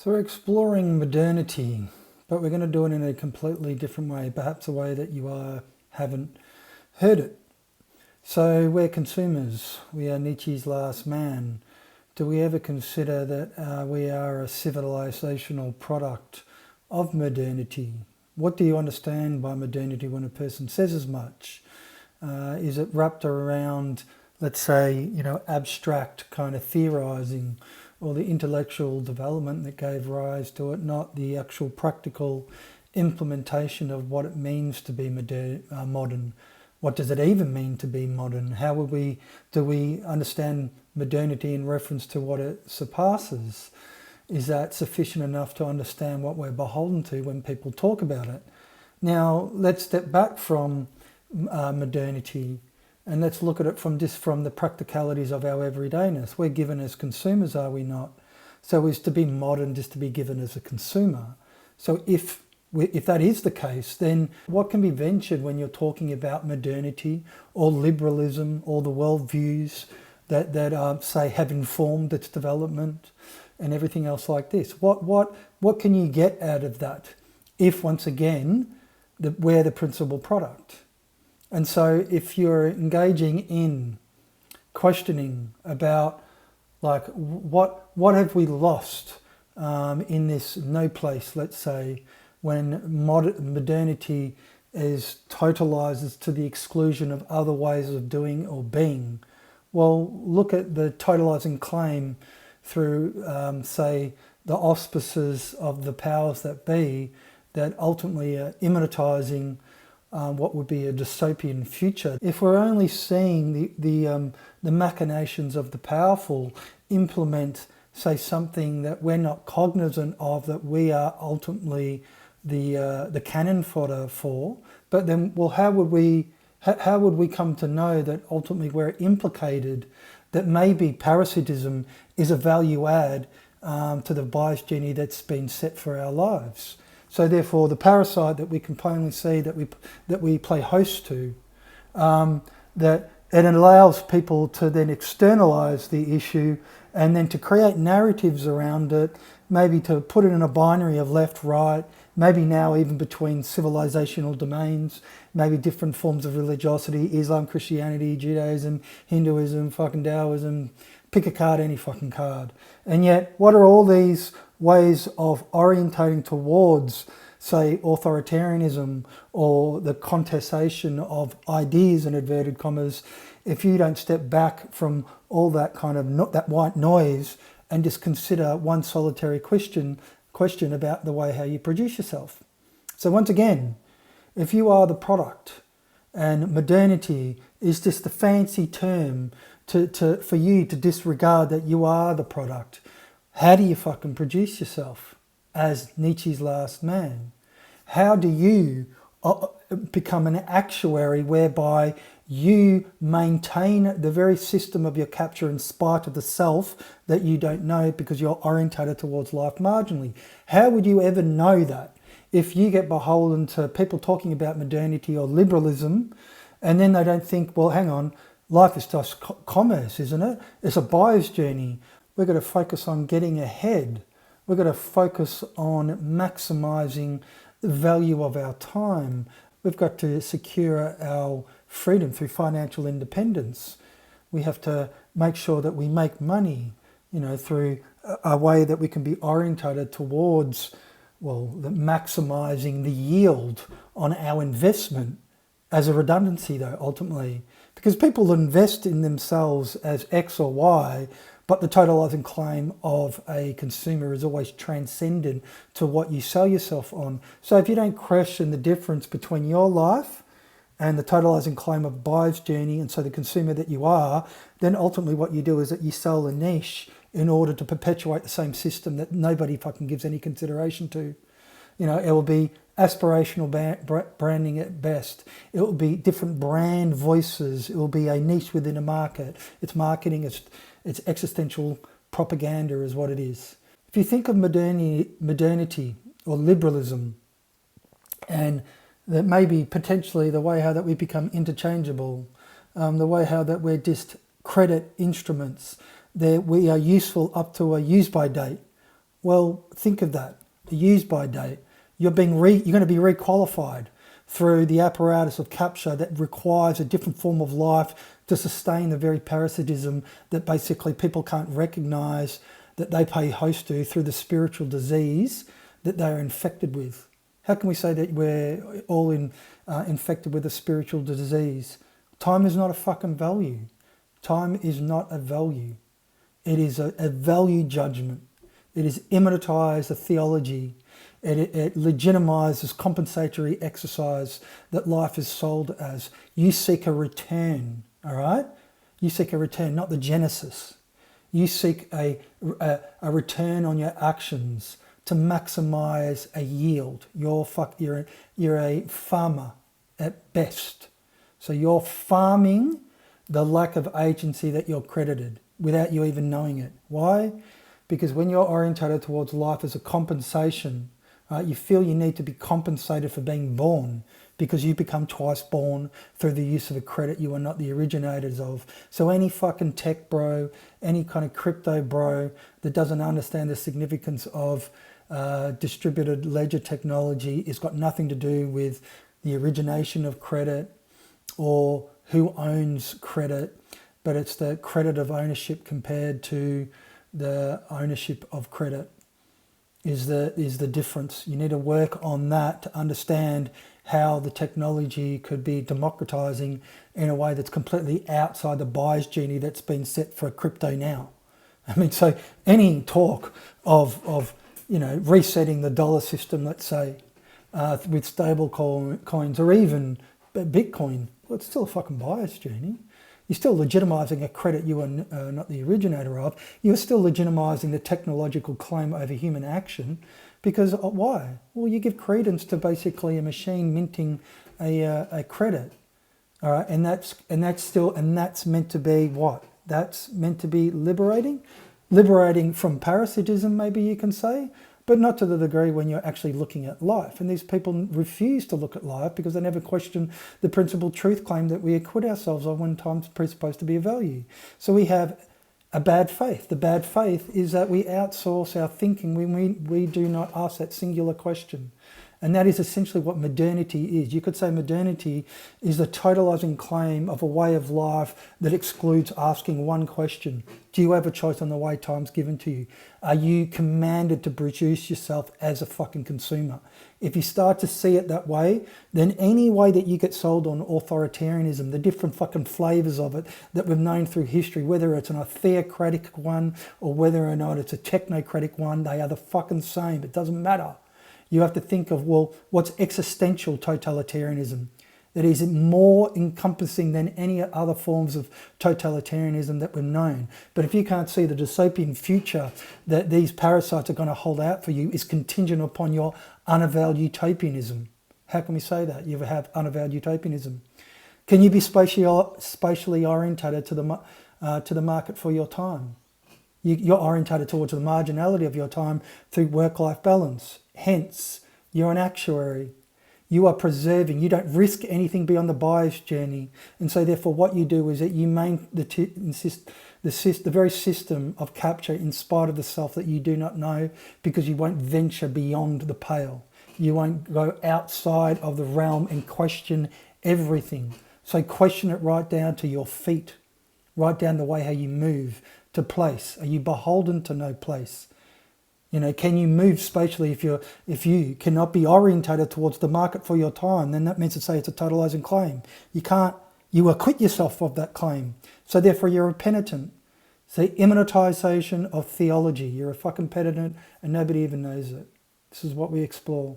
So we're exploring modernity, but we're going to do it in a completely different way, perhaps a way that you haven't heard it. So we're consumers. We are Nietzsche's last man. Do we ever consider that we are a civilizational product of modernity? What do you understand by modernity when a person says as much? Is it wrapped around, let's say, abstract kind of theorizing, or the intellectual development that gave rise to it, not the actual practical implementation of what it means to be modern? What does it even mean to be modern? Do we understand modernity in reference to what it surpasses? Is that sufficient enough to understand what we're beholden to when people talk about it? Now, let's step back from modernity and let's look at it from the practicalities of our everydayness. We're given as consumers, are we not? So is to be modern just to be given as a consumer? So if that is the case, then what can be ventured when you're talking about modernity or liberalism or the worldviews that say have informed its development and everything else like this? What can you get out of that if, once again, we're the principal product? And so if you're engaging in questioning about like what have we lost in this no place, let's say, when modernity totalizes to the exclusion of other ways of doing or being, well, look at the totalising claim through, say, the auspices of the powers that be that ultimately are immanentizing what would be a dystopian future. If we're only seeing the machinations of the powerful implement, say, something that we're not cognizant of, that we are ultimately the cannon fodder for, but then, well, how would we come to know that ultimately we're implicated, that maybe parasitism is a value add to the bias genie that's been set for our lives? So therefore, the parasite that we can plainly see that we play host to, that it allows people to then externalize the issue and then to create narratives around it, maybe to put it in a binary of left, right, maybe now even between civilizational domains, maybe different forms of religiosity, Islam, Christianity, Judaism, Hinduism, fucking Taoism, pick a card, any fucking card. And yet, what are all these ways of orientating towards, say, authoritarianism or the contestation of ideas, in inverted commas, if you don't step back from all that kind of that white noise and just consider one solitary question about the way how you produce yourself? So once again, if you are the product and modernity is just a fancy term for you to disregard that you are the product, how do you fucking produce yourself as Nietzsche's last man? How do you become an actuary whereby you maintain the very system of your capture in spite of the self that you don't know because you're orientated towards life marginally? How would you ever know that if you get beholden to people talking about modernity or liberalism and then they don't think, well, hang on, life is just commerce, isn't it? It's a buyer's journey. We've got to focus on getting ahead. We've got to focus on maximising the value of our time. We've got to secure our freedom through financial independence. We have to make sure that we make money, through a way that we can be orientated towards, maximising the yield on our investment as a redundancy, though, ultimately. Because people invest in themselves as X or Y, but the totalising claim of a consumer is always transcendent to what you sell yourself on. So if you don't question the difference between your life and the totalising claim of buyer's journey, and so the consumer that you are, then ultimately what you do is that you sell a niche in order to perpetuate the same system that nobody fucking gives any consideration to. It will be aspirational branding at best. It will be different brand voices. It will be a niche within a market. It's marketing, it's existential propaganda is what it is. If you think of modernity or liberalism, and that maybe potentially the way how that we become interchangeable, the way how that we're just credit instruments, that we are useful up to a use-by date. Well, think of that. The use-by date. You're going to be requalified through the apparatus of capture that requires a different form of life to sustain the very parasitism that basically people can't recognise that they pay host to through the spiritual disease that they are infected with. How can we say that we're all infected with a spiritual disease? Time is not a fucking value. Time is not a value. It is a value judgment. It is immanentized a theology. It legitimizes compensatory exercise that life is sold as. You seek a return, all right? You seek a return, not the genesis. You seek a return on your actions to maximize a yield. You're a farmer at best. So you're farming the lack of agency that you're credited without you even knowing it. Why? Because when you're orientated towards life as a compensation, you feel you need to be compensated for being born because you become twice born through the use of a credit you are not the originators of. So any fucking tech bro, any kind of crypto bro that doesn't understand the significance of distributed ledger technology has got nothing to do with the origination of credit or who owns credit, but it's the credit of ownership compared to the ownership of credit is the difference. You need to work on that to understand how the technology could be democratizing in a way that's completely outside the bias genie that's been set for crypto now. I mean, so any talk of resetting the dollar system, let's say, with stable coins or even Bitcoin, well, it's still a fucking bias genie. You're still legitimising a credit you are not the originator of. You're still legitimising the technological claim over human action. Because why? Well, you give credence to basically a machine minting a credit. All right, and that's meant to be what? That's meant to be liberating from parasitism, maybe you can say, but not to the degree when you're actually looking at life. And these people refuse to look at life because they never question the principal truth claim that we acquit ourselves of when time's presupposed to be a value. So we have a bad faith. The bad faith is that we outsource our thinking when we do not ask that singular question. And that is essentially what modernity is. You could say modernity is the totalising claim of a way of life that excludes asking one question. Do you have a choice on the way time's given to you? Are you commanded to produce yourself as a fucking consumer? If you start to see it that way, then any way that you get sold on authoritarianism, the different fucking flavours of it that we've known through history, whether it's an theocratic one or whether or not it's a technocratic one, they are the fucking same. It doesn't matter. You have to think of, well, what's existential totalitarianism? That is more encompassing than any other forms of totalitarianism that we've known. But if you can't see the dystopian future that these parasites are going to hold out for you is contingent upon your unavowed utopianism. How can we say that? You have unavowed utopianism. Can you be spatially orientated to the market for your time? You're orientated towards the marginality of your time through work-life balance. Hence, you're an actuary. You are preserving. You don't risk anything beyond the bias journey. And so therefore what you do is that you insist the very system of capture in spite of the self that you do not know, because you won't venture beyond the pale. You won't go outside of the realm and question everything. So question it right down to your feet, right down the way how you move to place. Are you beholden to no place? Can you move spatially? If you cannot be orientated towards the market for your time, then that means to say it's a totalising claim. You acquit yourself of that claim. So therefore you're a penitent. So immanentization of theology. You're a fucking penitent and nobody even knows it. This is what we explore.